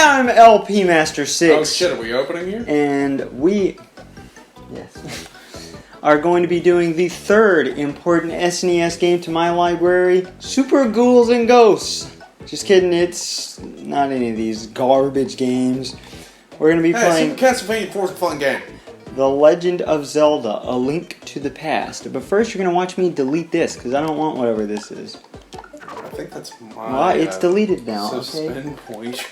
Hi, I'm LP Master 6. Oh shit, are we opening here? And we... Yes. Are going to be doing the third important SNES game to my library, Super Ghouls and Ghosts. Just kidding, it's not any of these garbage games. We're going to be playing... Super Castlevania 4 is a fun game. The Legend of Zelda, A Link to the Past. But first you're going to watch me delete this, because I don't want whatever this is. I think that's my... Well, it's deleted now, suspend point.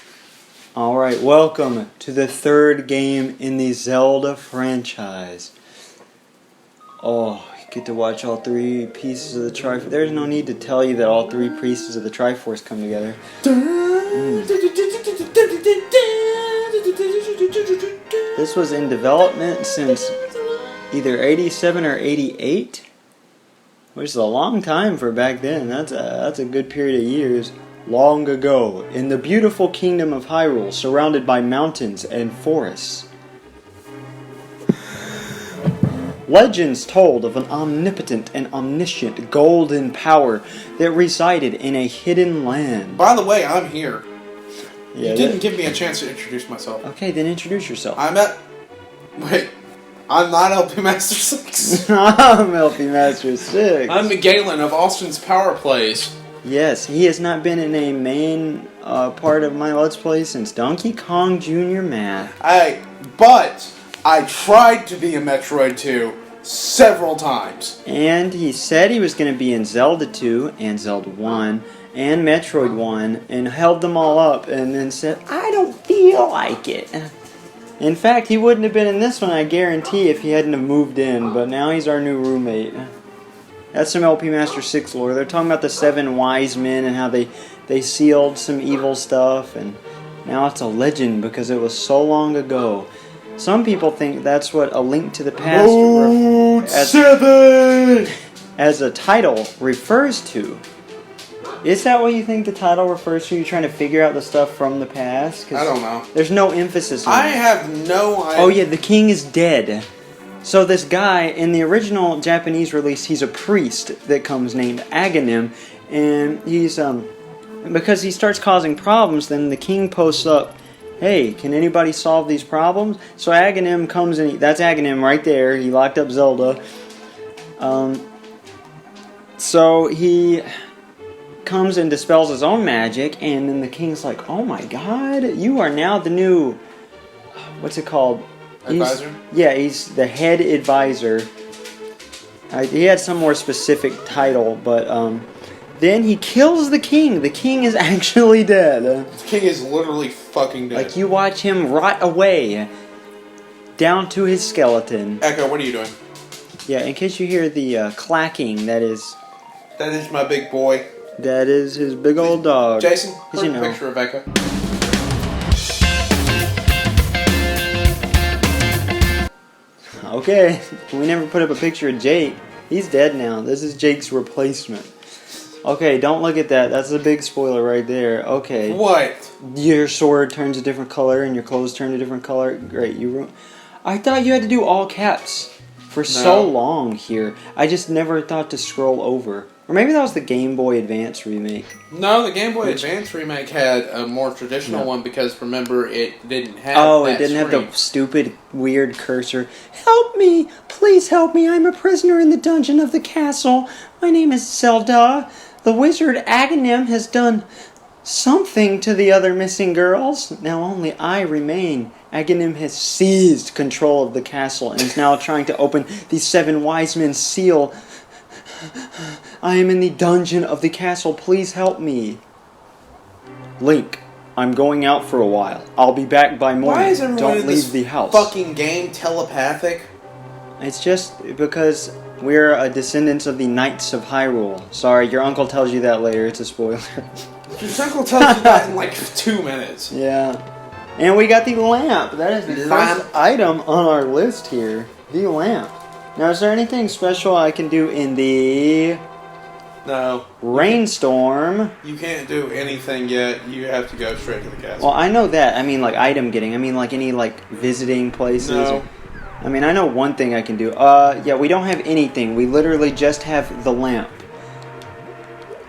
Alright, welcome to the third game in the Zelda franchise. Oh, you get to watch all three pieces of the Triforce. There's no need to tell you that all three pieces of the Triforce come together. This was in development since either 87 or 88, which is a long time for back then. That's a good period of years. Long ago, in the beautiful kingdom of Hyrule, surrounded by mountains and forests. Legends told of an omnipotent and omniscient golden power that resided in a hidden land. By the way, I'm here. Yeah, you didn't give me a chance to introduce myself. Okay, then introduce yourself. Wait, I'm not LP Master 6. I'm LP Master 6. I'm the Galen of Austin's Power Plays. Yes, he has not been in a main part of my Let's Play since Donkey Kong Jr. Math. But I tried to be in Metroid 2 several times. And he said he was going to be in Zelda 2 and Zelda 1 and Metroid 1 and held them all up and then said, I don't feel like it. In fact, he wouldn't have been in this one, I guarantee, if he hadn't have moved in, but now he's our new roommate. That's some LP Master 6 lore. They're talking about the 7 wise men and how they sealed some evil stuff, and now it's a legend because it was so long ago. Some people think that's what A Link to the Past as a title refers to. Is that what you think the title refers to? You're trying to figure out the stuff from the past? I don't know. There's no emphasis on I it. have no idea. Oh yeah, the king is dead. So this guy, in the original Japanese release, he's a priest that comes named Aghanim, and he's, because he starts causing problems, then the king posts up, hey, can anybody solve these problems? So Aghanim comes in, that's Aghanim right there, he locked up Zelda. So he comes and dispels his own magic, and then the king's like, oh my god, you are now the new, what's it called? Advisor? He's the head advisor. He had some more specific title, but then he kills the king. The king is actually dead. The king is literally fucking dead. Like, you watch him rot away down to his skeleton. Echo, what are you doing? Yeah, in case you hear the clacking, that is... That is my big boy. That is his big old dog. Jason, put you know. a picture of Echo. Okay, we never put up a picture of Jake. He's dead now. This is Jake's replacement. Okay, don't look at that. That's a big spoiler right there. Okay. What? Your sword turns a different color and your clothes turn a different color. Great. I thought you had to do all caps for so long here. I just never thought to scroll over. Or maybe that was the Game Boy Advance remake. No, the Game Boy Advance remake had a more traditional one because, remember, it didn't have it didn't have the stupid, weird cursor. Help me! Please help me! I'm a prisoner in the dungeon of the castle. My name is Zelda. The wizard Aghanim has done something to the other missing girls. Now only I remain. Aghanim has seized control of the castle and is now trying to open the 7 wise men's seal. I am in the dungeon of the castle. Please help me. Link, I'm going out for a while. I'll be back by morning. Why is everyone Don't in leave this the house. fucking game telepathic? It's just because we're descendants of the Knights of Hyrule. Sorry, your uncle tells you that later. It's a spoiler. Your uncle tells you that in like 2 minutes. Yeah. And we got the lamp. That is the first item on our list here. The lamp. Now, is there anything special I can do in the... No. Rainstorm? You can't do anything yet. You have to go straight to the castle. Well, I know that. I mean, like, item getting. I mean, like, any, like, visiting places. No. I mean, I know one thing I can do. Yeah, we don't have anything. We literally just have the lamp.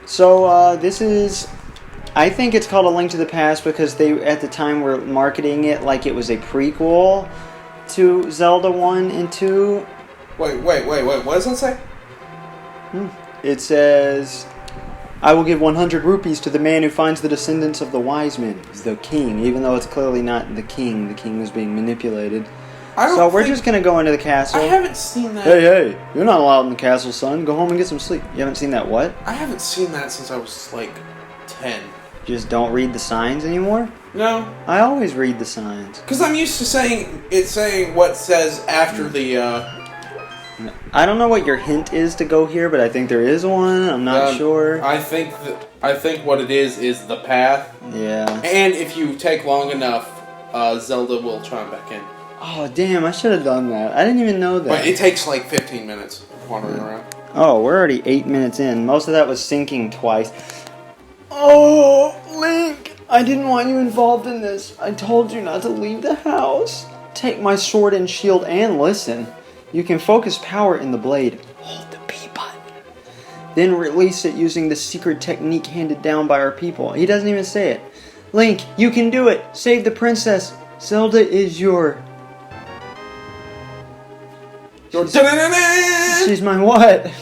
So, this is... I think it's called A Link to the Past because they, at the time, were marketing it like it was a prequel to Zelda 1 and 2. Wait. What does that say? It says, I will give 100 rupees to the man who finds the descendants of the wise men. The king, even though it's clearly not the king. The king was being manipulated. So we're just going to go into the castle. I haven't seen that. Hey, you're not allowed in the castle, son. Go home and get some sleep. You haven't seen that what? I haven't seen that since I was like 10. Just don't read the signs anymore? No. I always read the signs. Because I'm used to saying what says after the, I don't know what your hint is to go here, but I think there is one. I'm not sure. I think what it is the path. Yeah. And if you take long enough, Zelda will chime back in. Oh, damn, I should have done that. I didn't even know that. But it takes like 15 minutes wandering around. Oh, we're already 8 minutes in. Most of that was sinking twice. Oh, Link, I didn't want you involved in this. I told you not to leave the house. Take my sword and shield and listen. You can focus power in the blade. Hold the B button. Then release it using the secret technique handed down by our people. He doesn't even say it. Link, you can do it. Save the princess. Zelda is your... She's my what?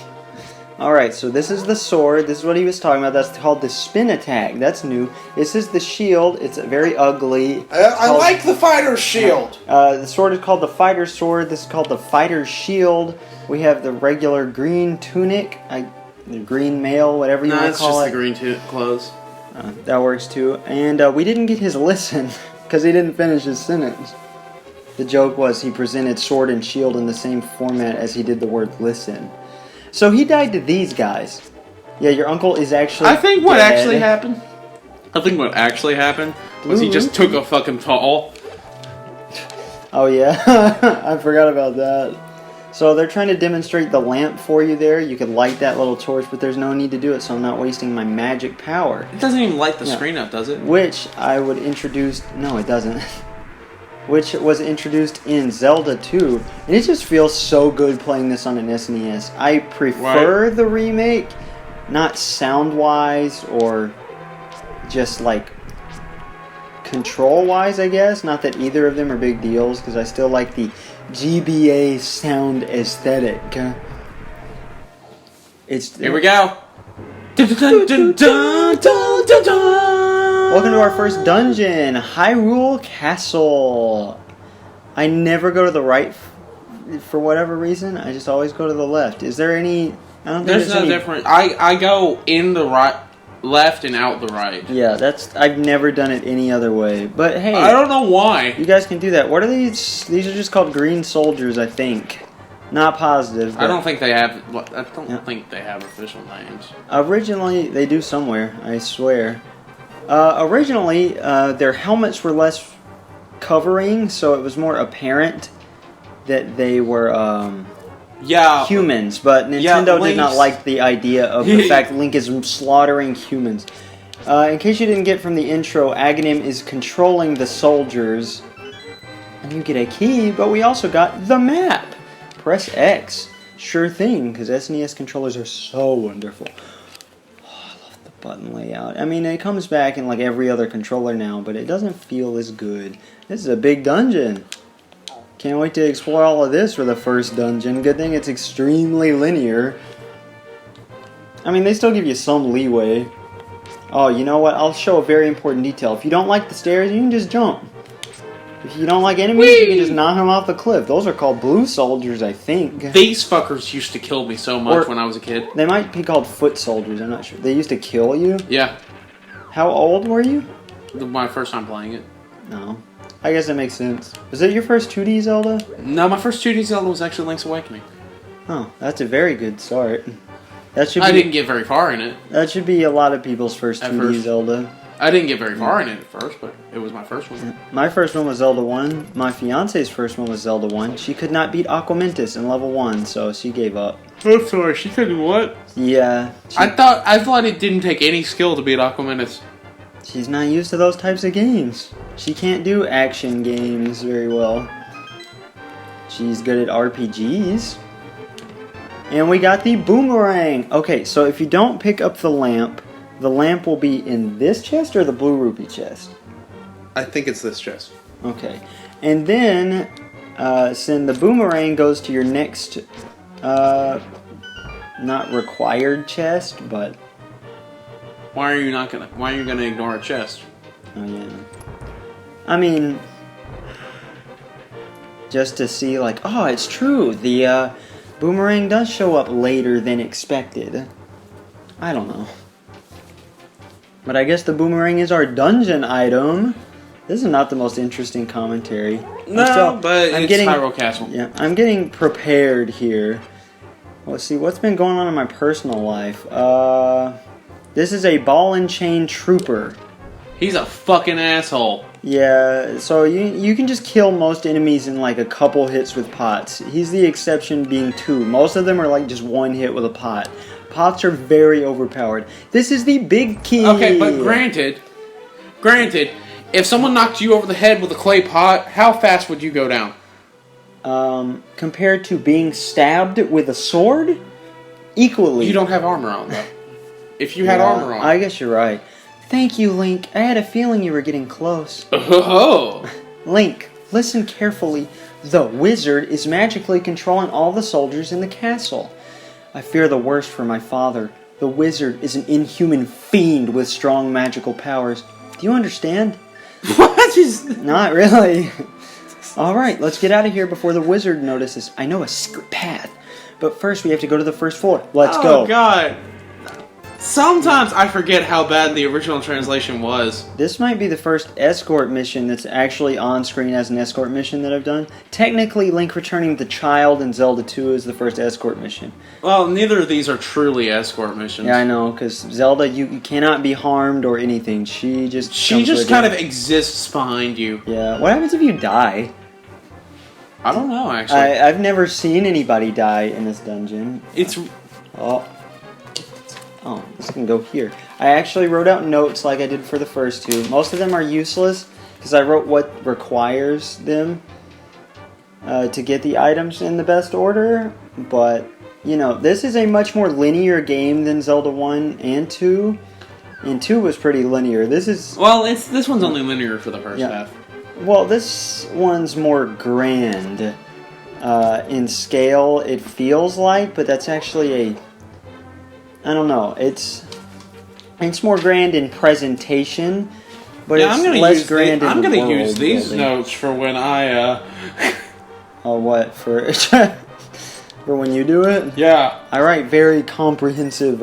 Alright, so this is the sword. This is what he was talking about. That's called the spin attack. That's new. This is the shield. It's very ugly. I like the fighter's shield. The sword is called the fighter's sword. This is called the fighter's shield. We have the regular green tunic. The green mail, whatever you want to call it. No, it's just the green clothes. That works too. And we didn't get his listen because he didn't finish his sentence. The joke was he presented sword and shield in the same format as he did the word listen. So he died to these guys. Yeah, your uncle is actually I think what dead. actually happened was he just took a fucking fall. Oh yeah, I forgot about that. So they're trying to demonstrate the lamp for you there. You could light that little torch, but there's no need to do it, so I'm not wasting my magic power. It doesn't even light the screen up, does it? Which I would introduce... No, it doesn't. Which was introduced in Zelda 2. And it just feels so good playing this on an SNES. I prefer the remake, not sound-wise or just like control-wise, I guess. Not that either of them are big deals, because I still like the GBA sound aesthetic. Here we go. Welcome to our first dungeon, Hyrule Castle. I never go to the right for whatever reason. I just always go to the left. Is there any... I don't think there's no difference. I go in the right, left and out the right. Yeah, I've never done it any other way. But hey, I don't know why. You guys can do that. What are these? These are just called green soldiers, I think. Not positive. I don't think they have. I don't think they have official names. Originally, they do somewhere. I swear. Originally, their helmets were less covering, so it was more apparent that they were humans. But Nintendo did not like the idea of the fact Link is slaughtering humans. In case you didn't get from the intro, Aghanim is controlling the soldiers. And you get a key, but we also got the map. Press X. Sure thing, because SNES controllers are so wonderful. Oh, I love the button layout. I mean, it comes back in like every other controller now, but it doesn't feel as good. This is a big dungeon. Can't wait to explore all of this for the first dungeon. Good thing it's extremely linear. I mean, they still give you some leeway. Oh, you know what? I'll show a very important detail. If you don't like the stairs, you can just jump. If you don't like enemies, you can just knock them off the cliff. Those are called blue soldiers, I think. These fuckers used to kill me so much when I was a kid. They might be called foot soldiers, I'm not sure. They used to kill you? Yeah. How old were you? My first time playing it. No. I guess that makes sense. Was it your first 2D Zelda? No, my first 2D Zelda was actually Link's Awakening. Oh, that's a very good start. That should I didn't get very far in it. That should be a lot of people's first 2D Zelda. I didn't get very far in it at first, but it was my first one. My first one was Zelda 1. My fiance's first one was Zelda 1. She could not beat Aquamentus in level 1, so she gave up. I'm sorry, she couldn't what? Yeah. I thought it didn't take any skill to beat Aquamentus. She's not used to those types of games. She can't do action games very well. She's good at RPGs. And we got the boomerang. Okay, so if you don't pick up the lamp, the lamp will be in this chest or the blue rupee chest? I think it's this chest. Okay. And then, send the boomerang goes to your next, not required chest, but... Why are you gonna ignore a chest? Oh, yeah. I mean... Just to see, like, oh, it's true. The, boomerang does show up later than expected. I don't know. But I guess the boomerang is our dungeon item. This is not the most interesting commentary. No, but it's Hyrule Castle. Yeah, I'm getting prepared here. Let's see, what's been going on in my personal life? This is a ball and chain trooper. He's a fucking asshole. Yeah, so you can just kill most enemies in like a couple hits with pots. He's the exception being 2. Most of them are like just 1 hit with a pot. Pots are very overpowered. This is the big key. Okay, but granted, if someone knocked you over the head with a clay pot, how fast would you go down? Compared to being stabbed with a sword, equally. You don't have armor on, though. If you had armor on. I guess you're right. Thank you, Link. I had a feeling you were getting close. Oh. Link, listen carefully. The wizard is magically controlling all the soldiers in the castle. I fear the worst for my father. The wizard is an inhuman fiend with strong magical powers. Do you understand? What is... Not really. Alright, let's get out of here before the wizard notices. I know a secret path. But first we have to go to the first floor. Let's go. Oh, God. Sometimes I forget how bad the original translation was. This might be the first escort mission that's actually on screen as an escort mission that I've done. Technically, Link returning the child in Zelda 2 is the first escort mission. Well, neither of these are truly escort missions. Yeah, I know, because Zelda, you cannot be harmed or anything. She just kind of exists behind you. Yeah. What happens if you die? I don't know, actually. I've never seen anybody die in this dungeon. It's... Oh, this can go here. I actually wrote out notes like I did for the first 2. Most of them are useless, because I wrote what requires them to get the items in the best order. But, you know, this is a much more linear game than Zelda 1 and 2. And 2 was pretty linear. This is... Well, this one's only linear for the first half. Well, this one's more grand in scale, it feels like, but that's actually a... I don't know. It's more grand in presentation, but it's less grand in the world. I'm going to use these notes for when I... Oh, what? For for when you do it? Yeah. Alright, very comprehensive.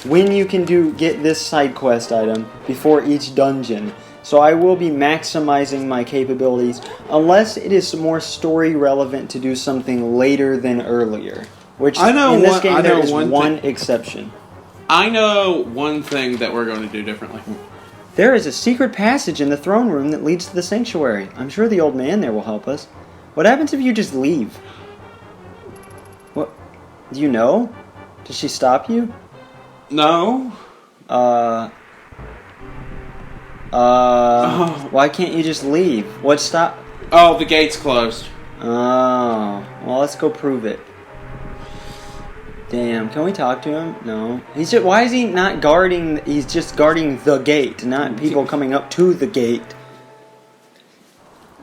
When you can get this side quest item before each dungeon. So I will be maximizing my capabilities, unless it is more story relevant to do something later than earlier. Which, in this game, there is one exception. I know one thing that we're going to do differently. There is a secret passage in the throne room that leads to the sanctuary. I'm sure the old man there will help us. What happens if you just leave? What? Do you know? Does she stop you? No. Why can't you just leave? What stop? Oh, the gate's closed. Oh. Well, let's go prove it. Damn, can we talk to him? No. Why is he not guarding... He's just guarding the gate, not people coming up to the gate.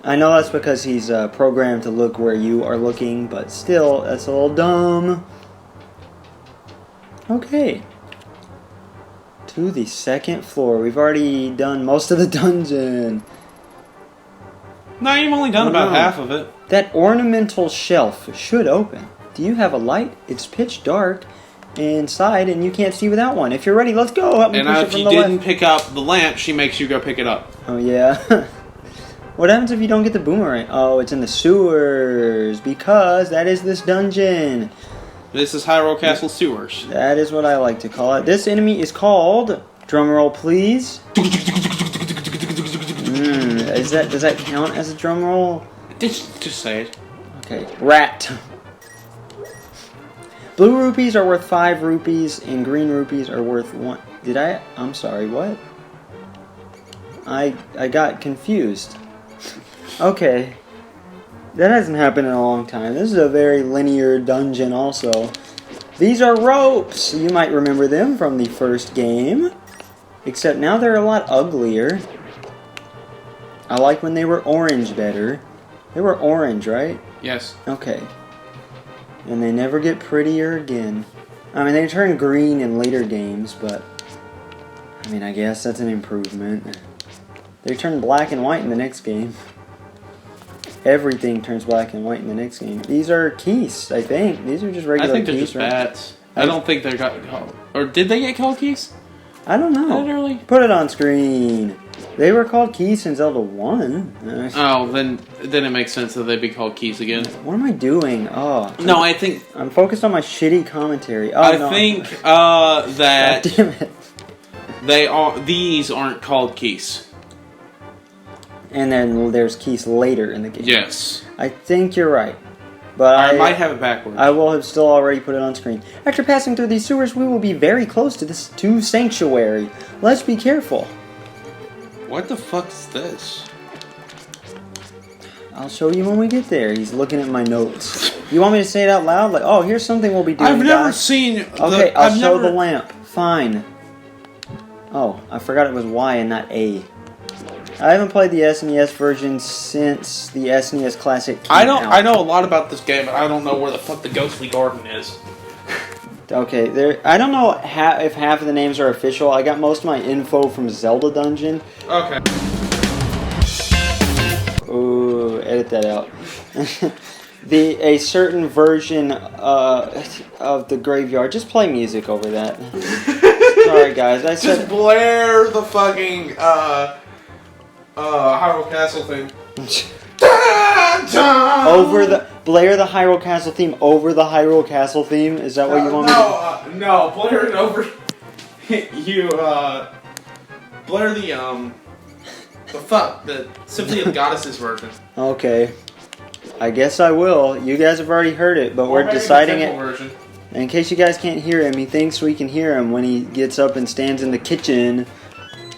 I know that's because he's programmed to look where you are looking, but still, that's a little dumb. Okay. To the second floor. We've already done most of the dungeon. No, you've only done about half of it. That ornamental shelf should open. Do you have a light? It's pitch dark inside, and you can't see without one. If you're ready, let's go. Help me push it if from you the didn't left. pick up the lamp, she makes you go pick it up. Oh, yeah. What happens if you don't get the boomerang? Oh, it's in the sewers, because that is this dungeon. This is Hyrule Castle Sewers. That is what I like to call it. This enemy is called, drumroll please. Does that count as a drumroll? Just say it. Okay, rat. Blue rupees are worth 5 rupees, and green rupees are worth 1. I'm sorry, what? I got confused. Okay. That hasn't happened in a long time. This is a very linear dungeon also. These are ropes! You might remember them from the first game. Except now they're a lot uglier. I like when they were orange better. They were orange, right? Yes. Okay. And they never get prettier again. I mean, they turn green in later games, but... I mean, I guess that's an improvement. They turn black and white in the next game. Everything turns black and white in the next game. These are keys, I think. These are just regular keys. I think they're just bats. I don't think they got called. Or did they get called keys? I don't know. Literally. Put it on screen. They were called keys in Zelda 1. Oh, then it makes sense that they'd be called keys again. What am I doing? Oh. No, I think... I'm focused on my shitty commentary. Oh, I no. think that... God damn it. These aren't called keys. And then there's keys later in the game. Yes. I think you're right. But I might have it backwards. I will have still already put it on screen. After passing through these sewers, we will be very close to Sanctuary. Let's be careful. What the fuck is this? I'll show you when we get there. He's looking at my notes. You want me to say it out loud? Like, oh, here's something we'll be doing, I've never guys. seen... Okay, I'll show the lamp. Fine. Oh, I forgot it was Y and not A. I haven't played the SNES version since the SNES Classic came out. I know a lot about this game, but I don't know where the fuck the Ghostly Garden is. Okay, I don't know if half of the names are official. I got most of my info from Zelda Dungeon. Okay. Ooh, edit that out. A certain version of the graveyard. Just play music over that. Sorry, guys. I said just blare the fucking Hyrule Castle thing. Blare the Hyrule Castle theme over the Hyrule Castle theme. Is that what you want me to do? No, blare it over. Blare the Symphony of Goddesses version. Okay. I guess I will. You guys have already heard it, but we're deciding it. Version. In case you guys can't hear him, he thinks we can hear him when he gets up and stands in the kitchen,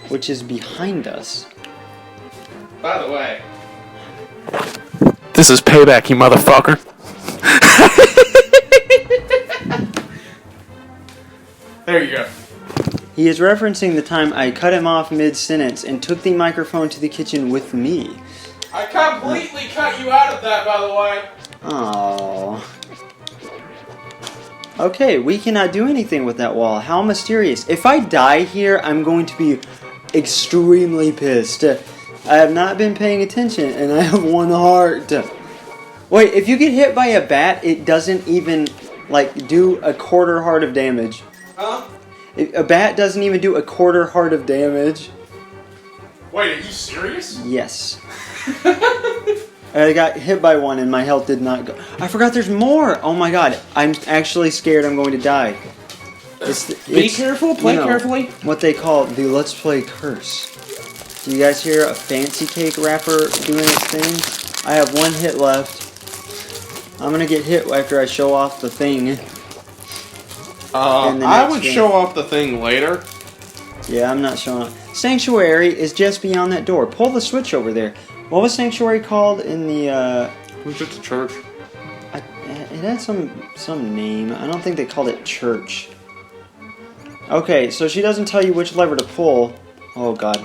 which is behind us. By the way, this is payback, you motherfucker. There you go. He is referencing the time I cut him off mid-sentence and took the microphone to the kitchen with me. I completely cut you out of that, by the way. Oh. Okay, we cannot do anything with that wall. How mysterious. If I die here, I'm going to be extremely pissed. I have not been paying attention, and I have 1 heart. Wait, if you get hit by a bat, it doesn't even, do a quarter heart of damage. Huh? A bat doesn't even do a quarter heart of damage. Wait, are you serious? Yes. I got hit by one and my health did not go. I forgot there's more! Oh my god, I'm actually scared I'm going to die. Be careful, play carefully. What they call the Let's Play curse. Do you guys hear a fancy cake wrapper doing its thing? I have 1 hit left. I'm gonna get hit after I show off the thing. I would show off the thing later. Yeah, I'm not showing off. Sanctuary is just beyond that door. Pull the switch over there. What was Sanctuary called in the, It was just a church. It had some name. I don't think they called it church. Okay, so she doesn't tell you which lever to pull. Oh, God.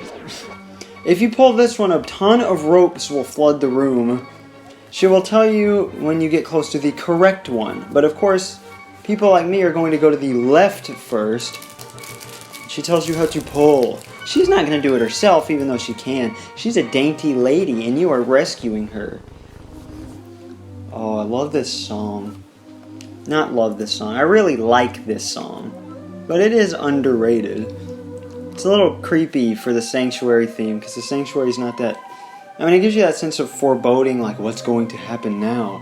If you pull this one, a ton of ropes will flood the room. She will tell you when you get close to the correct one. But, of course, people like me are going to go to the left first. She tells you how to pull. She's not going to do it herself, even though she can. She's a dainty lady, and you are rescuing her. Oh, I love this song. Not love this song. I really like this song. But it is underrated. It's a little creepy for the Sanctuary theme, because the Sanctuary is not that... I mean, it gives you that sense of foreboding, like, what's going to happen now?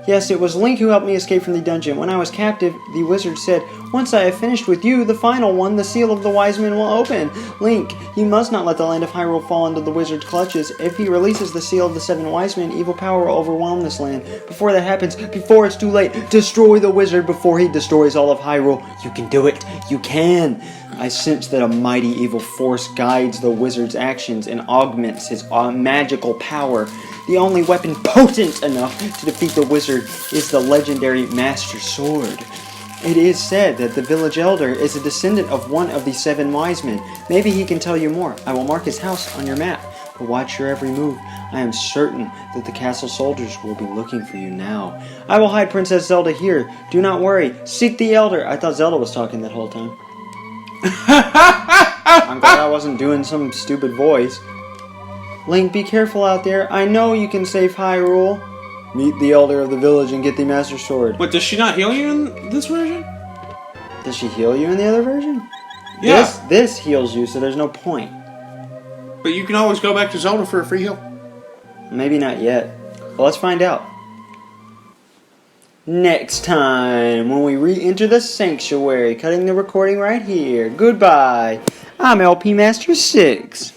Yes, it was Link who helped me escape from the dungeon. When I was captive, the wizard said, "Once I have finished with you, the final one, the seal of the wise men will open. Link, you must not let the land of Hyrule fall into the wizard's clutches. If he releases the seal of the 7 wise men, evil power will overwhelm this land. Before that happens, before it's too late, destroy the wizard before he destroys all of Hyrule. You can do it. You can." I sense that a mighty evil force guides the wizard's actions and augments his magical power. The only weapon potent enough to defeat the wizard is the legendary Master Sword. It is said that the village elder is a descendant of one of the 7 wise men. Maybe he can tell you more. I will mark his house on your map, but watch your every move. I am certain that the castle soldiers will be looking for you now. I will hide Princess Zelda here. Do not worry. Seek the elder. I thought Zelda was talking that whole time. I'm glad I wasn't doing some stupid voice. Link, be careful out there. I know you can save Hyrule. Meet the elder of the village and get the Master Sword. But does she not heal you in this version? Does she heal you in the other version? Yeah. This heals you, so there's no point. But you can always go back to Zelda for a free heal. Maybe not yet. Well, let's find out. Next time, when we re-enter the sanctuary, cutting the recording right here. Goodbye. I'm LP Master 6.